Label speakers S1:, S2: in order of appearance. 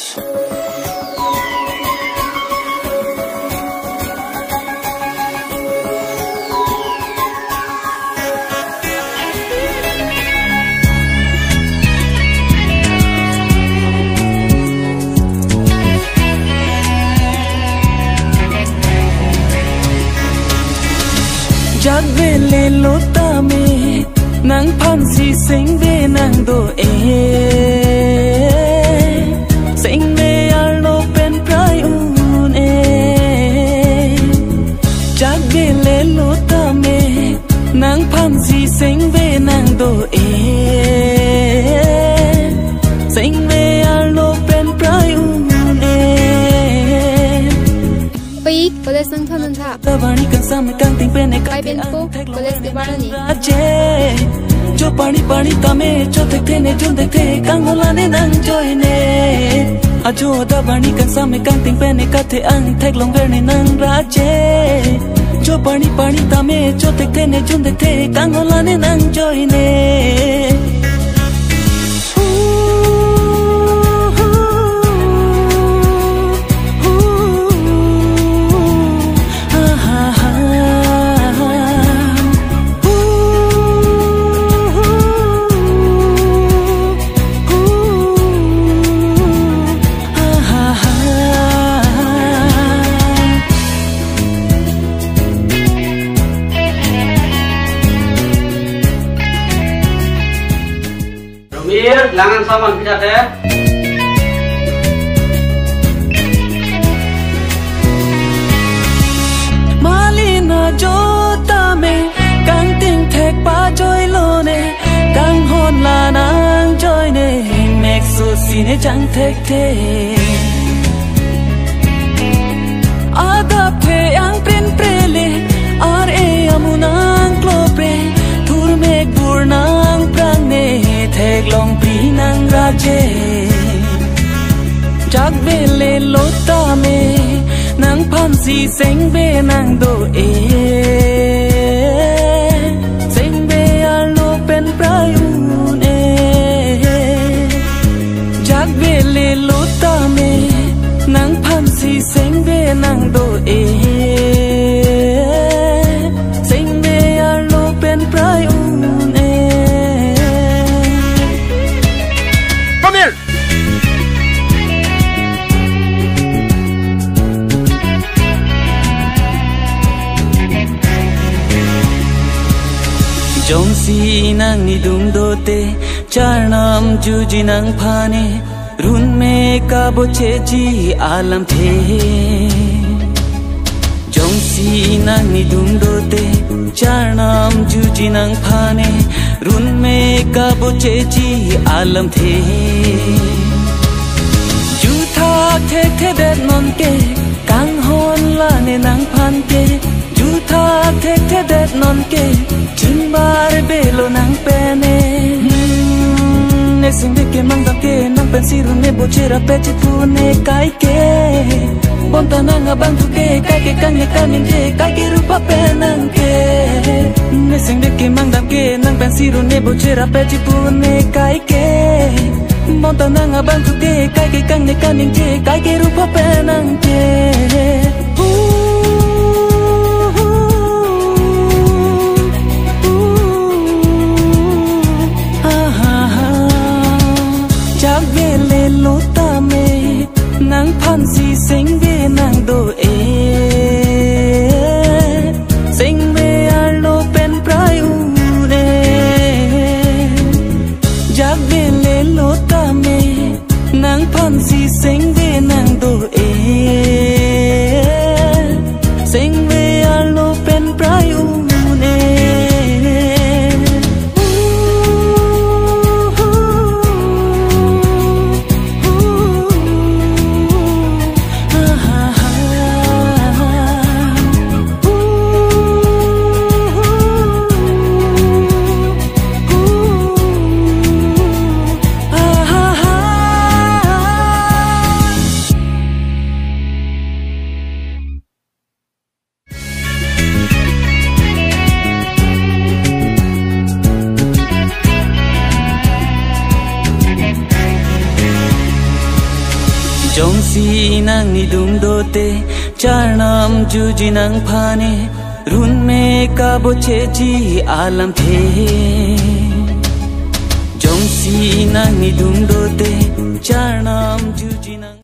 S1: Chắc về lê lô ta mê nắng phan si sinh về nàng đồ sinh về alo pen prai un chắc về lê lô ta mê nắng phan si sinh về nàng đồ sinh về alo pen prai un
S2: Baik, boleh sentuhan tak? Baik info, boleh sebar ni.
S1: जो पानी पानी तमे जो देखते ने जो देखते कांगोला ने नंग जोई ने अजो दा पानी कंसा में कांतिंग पेने काथे अंग थेक लोंगर ने नंग राजे जो पानी पानी तमे जो देखते ने जो देखते कांगोला ने नंग जोई ने
S3: Langan saman kita deh.
S1: Malina jota me kang ting thek pa joy lo ne kang hon la nang joy ne mek so sine chang thek the adap the ang prin prele ar e amunang klopre thur mek burnang prang ne thek long pi nang raje chắc về lê lô ta mê nang phan si sinh về nang do sinh về alo pen prai un chắc về lê lô ta mê nang phan si sinh về nang do sinh về alo pen prai un Jong si nang ni dum do te char nam ju ji nang phane run me ka bo che ji alam the Jong si nang ni dum do te char nam ju ji nang phane run me ka bo che ji alam the ju tha the the det non ke kang hon la ne nang phan ke ju tha the the det non ke Chimbar belo nang pene ne sinde ke mangda ke nang pensiru ne bochera peche pune kai ke bonta nang abang tu ke kai ke kang ke rupa penang ke ne sinde ke mangda ke nang pensiru ne bochera peche pune kai ke bonta nang abang tu ke kai ke kang ke rupa penang ke nang phan si sinh về nang do sinh về alo pen prai un chắc về lê lô ta mê nang phan si sinh về nang do Jongsi nang ni dung dote charnam juji nang phane run me ka boche ji alam the Jongsi nang ni dung dote charnam juji nang